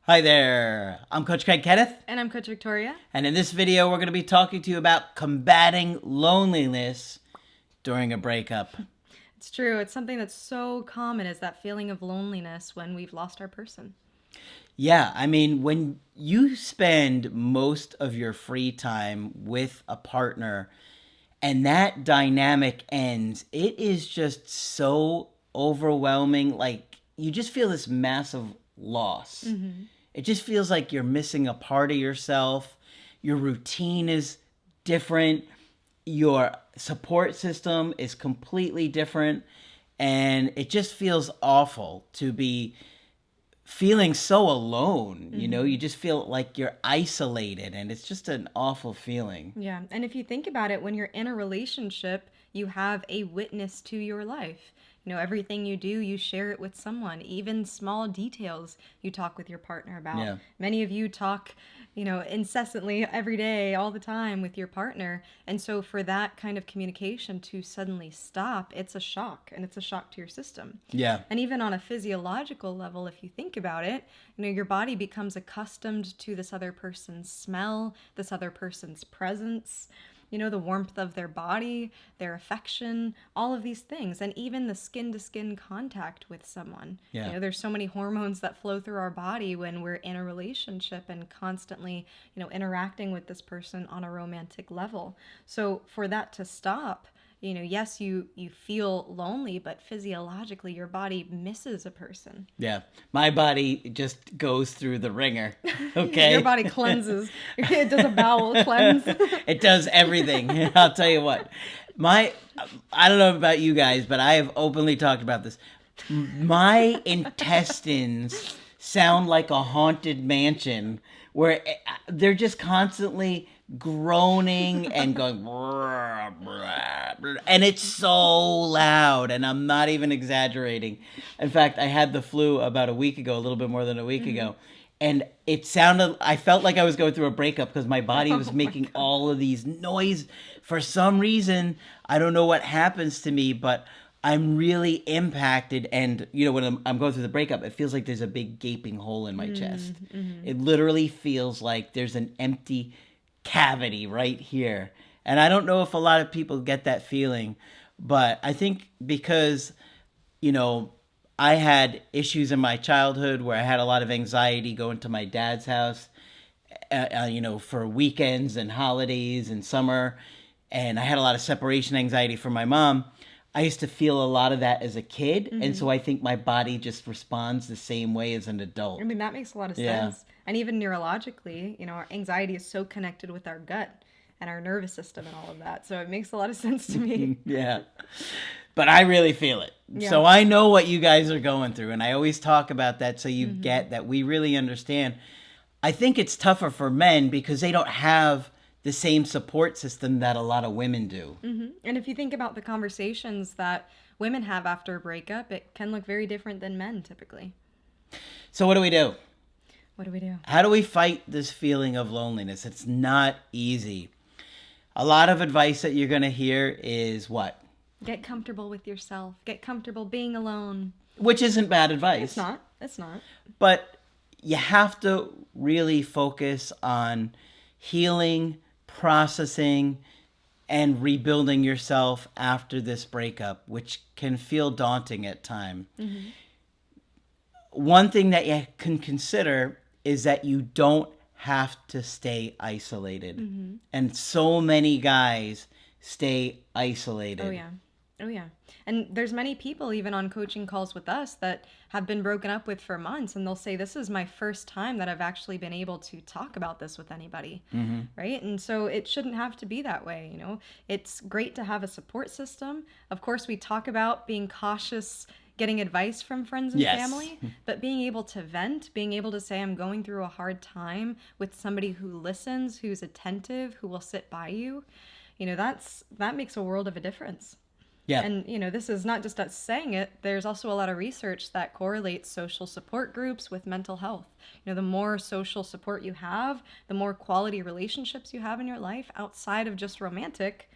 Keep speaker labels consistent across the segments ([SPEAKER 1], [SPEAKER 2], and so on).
[SPEAKER 1] Hi there, I'm Coach Kenneth,
[SPEAKER 2] And I'm Coach Victoria.
[SPEAKER 1] and in this video we're going to be talking to you about combating loneliness during a breakup.
[SPEAKER 2] It's true. It's something that's so common is that feeling of loneliness when we've lost our person.
[SPEAKER 1] Yeah, I mean, when you spend most of your free time with a partner and that dynamic ends, it is just so overwhelming. Like, you just feel this massive loss. It just feels like you're missing a part of yourself. Your routine is different. Your support system is completely different. And it just feels awful to be feeling so alone. You just feel like you're isolated, and it's just an awful feeling.
[SPEAKER 2] Yeah. And if you think about it, when you're in a relationship, you have a witness to your life. Everything you do, you share it with someone. Even small details you talk with your partner about.
[SPEAKER 1] Yeah.
[SPEAKER 2] Many of you talk, incessantly every day, all the time with your partner. And so for that kind of communication to suddenly stop, it's a shock, and it's a shock to your system.
[SPEAKER 1] Yeah.
[SPEAKER 2] And even on a physiological level, if you think about it, your body becomes accustomed to this other person's smell, this other person's presence, the warmth of their body, their affection, all of these things, and even the skin to skin contact with someone.
[SPEAKER 1] Yeah.
[SPEAKER 2] There's so many hormones that flow through our body when we're in a relationship and constantly, interacting with this person on a romantic level. So for that to stop, yes, you feel lonely, but physiologically your body misses a person.
[SPEAKER 1] Yeah. My body just goes through the ringer. Okay.
[SPEAKER 2] Your body cleanses. It does a bowel cleanse.
[SPEAKER 1] It does everything. I'll tell you what. I don't know about you guys, but I have openly talked about this. My intestines sound like a haunted mansion where they're just constantly groaning and going, and it's so loud, and I'm not even exaggerating. In fact, I had the flu about a week ago, a little bit more than a week ago, and I felt like I was going through a breakup because my body was making all of these noise. For some reason, I don't know what happens to me, but I'm really impacted. And, when I'm going through the breakup, it feels like there's a big gaping hole in my chest. It literally feels like there's an empty cavity right here. And I don't know if a lot of people get that feeling, but I think because, I had issues in my childhood where I had a lot of anxiety going to my dad's house, for weekends and holidays and summer. And I had a lot of separation anxiety from my mom. I used to feel a lot of that as a kid. And so I think my body just responds the same way as an adult.
[SPEAKER 2] I mean, that makes a lot of
[SPEAKER 1] Yeah.
[SPEAKER 2] sense. And even neurologically, our anxiety is so connected with our gut and our nervous system and all of that. So it makes a lot of sense to me.
[SPEAKER 1] Yeah. But I really feel it.
[SPEAKER 2] Yeah.
[SPEAKER 1] So I know what you guys are going through. And I always talk about that so you get that we really understand. I think it's tougher for men because they don't have the same support system that a lot of women do.
[SPEAKER 2] And if you think about the conversations that women have after a breakup, it can look very different than men typically.
[SPEAKER 1] So what do we do?
[SPEAKER 2] What do we do?
[SPEAKER 1] How do we fight this feeling of loneliness? It's not easy. A lot of advice that you're going to hear is what?
[SPEAKER 2] Get comfortable with yourself. Get comfortable being alone.
[SPEAKER 1] Which isn't bad advice.
[SPEAKER 2] It's not. It's not.
[SPEAKER 1] But you have to really focus on healing, processing, and rebuilding yourself after this breakup, which can feel daunting at times. One thing that you can consider is that you don't have to stay isolated. And so many guys stay isolated.
[SPEAKER 2] Oh, yeah. Oh, yeah. And there's many people even on coaching calls with us that have been broken up with for months, and they'll say, this is my first time that I've actually been able to talk about this with anybody, right? And so it shouldn't have to be that way, It's great to have a support system. Of course, we talk about being cautious, getting advice from friends and
[SPEAKER 1] Yes.
[SPEAKER 2] family, but being able to vent, being able to say, I'm going through a hard time with somebody who listens, who's attentive, who will sit by you, that makes a world of a difference.
[SPEAKER 1] Yeah.
[SPEAKER 2] And, this is not just us saying it. There's also a lot of research that correlates social support groups with mental health. The more social support you have, the more quality relationships you have in your life outside of just romantic,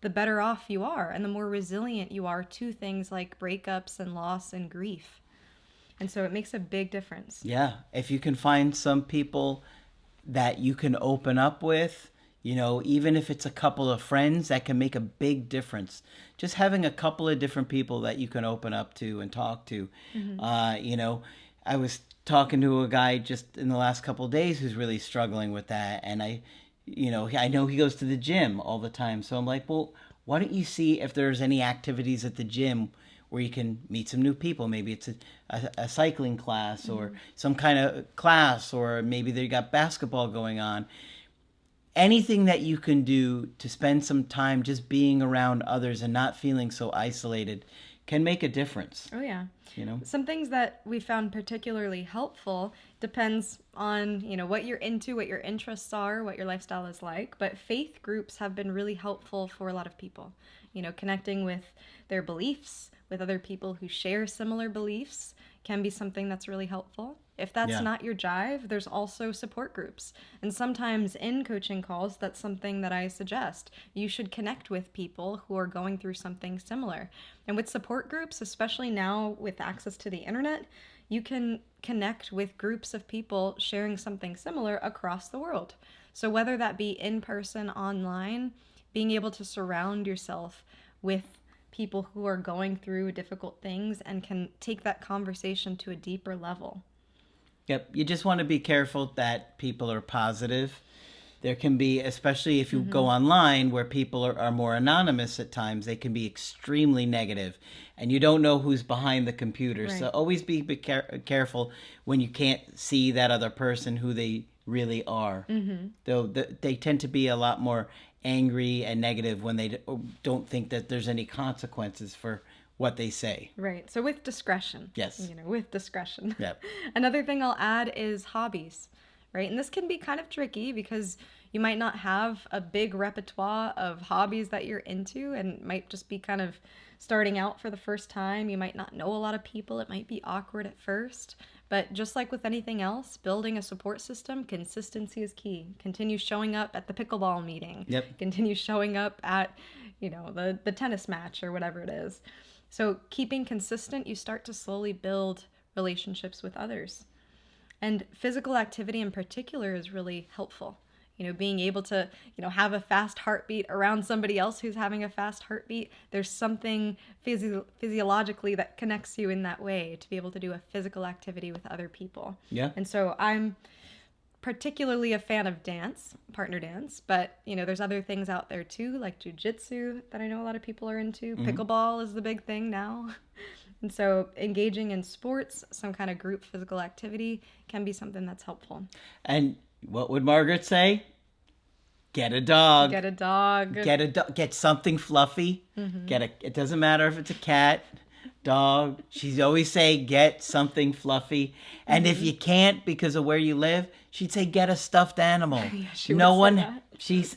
[SPEAKER 2] the better off you are and the more resilient you are to things like breakups and loss and grief. And so it makes a big difference.
[SPEAKER 1] Yeah. If you can find some people that you can open up with, even if it's a couple of friends, that can make a big difference. Just having a couple of different people that you can open up to and talk to. I was talking to a guy just in the last couple of days who's really struggling with that. And I know he goes to the gym all the time. So I'm like, well, why don't you see if there's any activities at the gym where you can meet some new people? Maybe it's a cycling class or some kind of class, or maybe they got basketball going on. Anything that you can do to spend some time just being around others and not feeling so isolated can make a difference.
[SPEAKER 2] Oh, yeah. Some things that we found particularly helpful depends on, what you're into, what your interests are, what your lifestyle is like. But faith groups have been really helpful for a lot of people. Connecting with their beliefs, with other people who share similar beliefs can be something that's really helpful. If that's not your jive, there's also support groups. And sometimes in coaching calls, that's something that I suggest. You should connect with people who are going through something similar. And with support groups, especially now with access to the internet, you can connect with groups of people sharing something similar across the world. So whether that be in person, online, being able to surround yourself with people who are going through difficult things and can take that conversation to a deeper level.
[SPEAKER 1] Yep. You just want to be careful that people are positive. There can be, especially if you go online where people are more anonymous at times, they can be extremely negative and you don't know who's behind the computer.
[SPEAKER 2] Right.
[SPEAKER 1] So always be careful when you can't see that other person who they really are. Though they tend to be a lot more angry and negative when they don't think that there's any consequences for what they say.
[SPEAKER 2] Right. So with discretion.
[SPEAKER 1] Yes.
[SPEAKER 2] With discretion.
[SPEAKER 1] Yep.
[SPEAKER 2] Another thing I'll add is hobbies, right? And this can be kind of tricky because you might not have a big repertoire of hobbies that you're into and might just be kind of starting out for the first time. You might not know a lot of people. It might be awkward at first. But just like with anything else, building a support system, consistency is key. Continue showing up at the pickleball meeting.
[SPEAKER 1] Yep.
[SPEAKER 2] Continue showing up at, the tennis match or whatever it is. So keeping consistent, you start to slowly build relationships with others. And physical activity in particular is really helpful. Being able to, have a fast heartbeat around somebody else who's having a fast heartbeat. There's something physiologically that connects you in that way to be able to do a physical activity with other people.
[SPEAKER 1] Yeah.
[SPEAKER 2] And so I'm particularly a fan of dance, partner dance, but there's other things out there too, like jujitsu that I know a lot of people are into. Pickleball is the big thing now. And so engaging in sports, some kind of group physical activity can be something that's helpful.
[SPEAKER 1] And what would Margaret say? Get a dog.
[SPEAKER 2] Get a dog.
[SPEAKER 1] Get something fluffy. It doesn't matter if it's a cat, dog. She'd always say, get something fluffy. And if you can't because of where you live, she'd say, get a stuffed animal.
[SPEAKER 2] Yeah,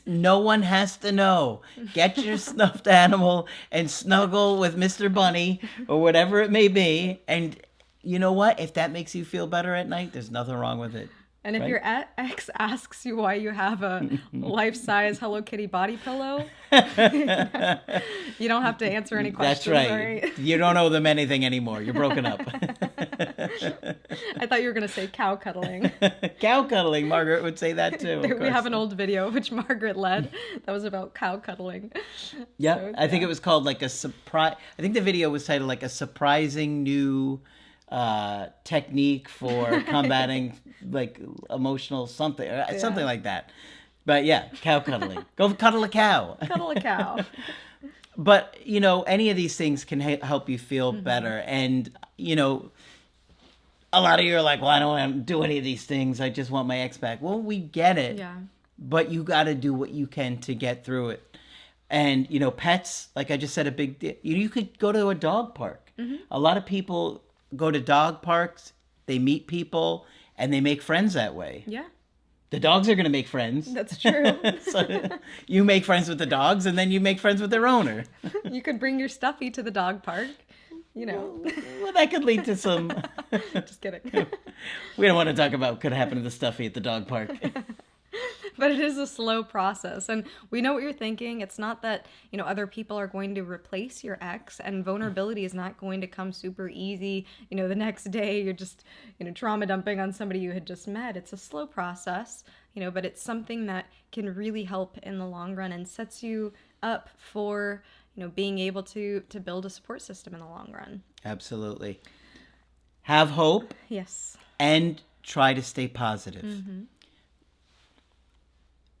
[SPEAKER 1] no one has to know. Get your stuffed animal and snuggle with Mr. Bunny or whatever it may be. And you know what? If that makes you feel better at night, there's nothing wrong with it.
[SPEAKER 2] And if your ex asks you why you have a life-size Hello Kitty body pillow, you don't have to answer any questions.
[SPEAKER 1] That's right. You don't owe them anything anymore. You're broken up.
[SPEAKER 2] I thought you were going to say cow cuddling.
[SPEAKER 1] Cow cuddling. Margaret would say that too.
[SPEAKER 2] We have an old video which Margaret led that was about cow cuddling.
[SPEAKER 1] Yeah, so, I think it was called like a surprise. I think the video was titled like a surprising new technique for combating like emotional something like that. But yeah, cow cuddling. Go cuddle a cow.
[SPEAKER 2] Cuddle a cow.
[SPEAKER 1] But any of these things can help you feel better. And a lot of you are like, well, I don't want to do any of these things. I just want my ex back. Well, we get it.
[SPEAKER 2] Yeah.
[SPEAKER 1] But you got to do what you can to get through it. And pets, like I just said, a big deal. You could go to a dog park. A lot of people go to dog parks, they meet people, and they make friends that way.
[SPEAKER 2] Yeah.
[SPEAKER 1] The dogs are going to make friends.
[SPEAKER 2] That's true.
[SPEAKER 1] So you make friends with the dogs, and then you make friends with their owner.
[SPEAKER 2] You could bring your stuffy to the dog park. Well,
[SPEAKER 1] that could lead to some...
[SPEAKER 2] Just kidding.
[SPEAKER 1] We don't want to talk about what could happen to the stuffy at the dog park.
[SPEAKER 2] but it is a slow process. And we know what you're thinking. It's not that, other people are going to replace your ex, and vulnerability is not going to come super easy. The next day you're just, trauma dumping on somebody you had just met. It's a slow process, but it's something that can really help in the long run and sets you up for, being able to build a support system in the long run.
[SPEAKER 1] Absolutely. Have hope.
[SPEAKER 2] Yes.
[SPEAKER 1] And try to stay positive.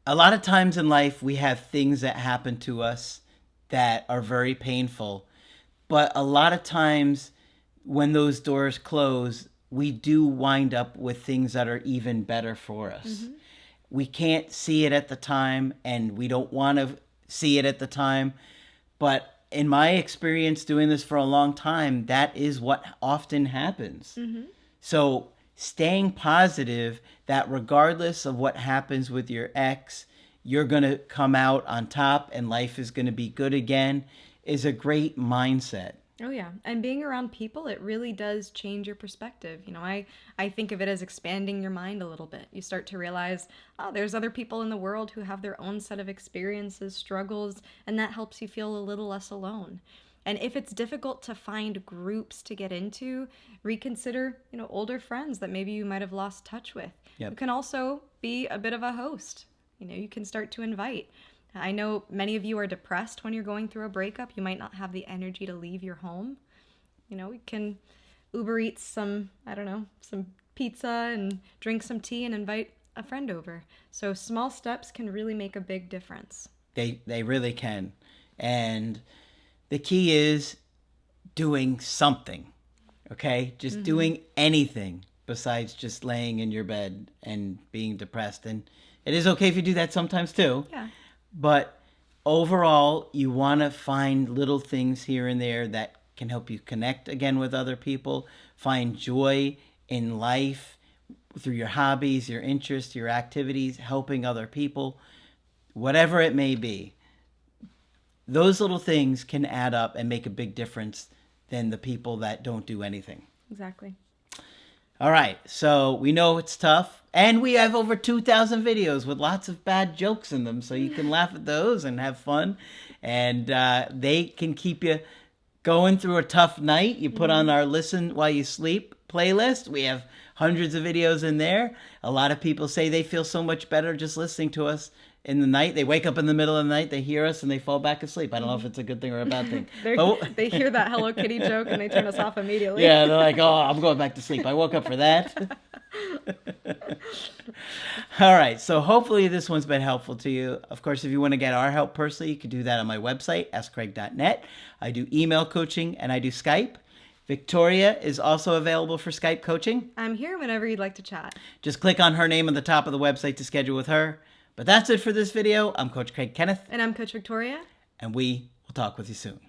[SPEAKER 1] A lot of times in life, we have things that happen to us that are very painful. But a lot of times when those doors close, we do wind up with things that are even better for us. We can't see it at the time, and we don't want to see it at the time. But in my experience doing this for a long time, that is what often happens. So staying positive that regardless of what happens with your ex, you're going to come out on top and life is going to be good again is a great mindset.
[SPEAKER 2] Oh, yeah. And being around people, it really does change your perspective. I think of it as expanding your mind a little bit. You start to realize, there's other people in the world who have their own set of experiences, struggles, and that helps you feel a little less alone. And if it's difficult to find groups to get into, reconsider, older friends that maybe you might have lost touch with.
[SPEAKER 1] Yep.
[SPEAKER 2] You can also be a bit of a host. You can start to invite. I know many of you are depressed when you're going through a breakup. You might not have the energy to leave your home. We can Uber Eats some pizza and drink some tea and invite a friend over. So small steps can really make a big difference.
[SPEAKER 1] They really can. And the key is doing something, okay? Just doing anything besides just laying in your bed and being depressed. And it is okay if you do that sometimes too.
[SPEAKER 2] Yeah.
[SPEAKER 1] But overall, you want to find little things here and there that can help you connect again with other people, find joy in life through your hobbies, your interests, your activities, helping other people, whatever it may be. Those little things can add up and make a big difference than the people that don't do anything.
[SPEAKER 2] Exactly.
[SPEAKER 1] All right, so we know it's tough, and we have over 2,000 videos with lots of bad jokes in them, so you can laugh at those and have fun, and they can keep you going through a tough night. You put on our Listen While You Sleep playlist. We have hundreds of videos in there. A lot of people say they feel so much better just listening to us in the night. They wake up in the middle of the night, they hear us, and they fall back asleep. I don't know if it's a good thing or a bad thing.
[SPEAKER 2] They hear that Hello Kitty joke and they turn us off immediately.
[SPEAKER 1] Yeah, they're like, oh, I'm going back to sleep. I woke up for that. All right, so hopefully this one's been helpful to you. Of course, if you want to get our help personally, you can do that on my website, askcraig.net. I do email coaching and I do Skype. Victoria is also available for Skype coaching.
[SPEAKER 2] I'm here whenever you'd like to chat.
[SPEAKER 1] Just click on her name on the top of the website to schedule with her. But that's it for this video. I'm Coach Craig Kenneth.
[SPEAKER 2] And I'm Coach Victoria.
[SPEAKER 1] And we will talk with you soon.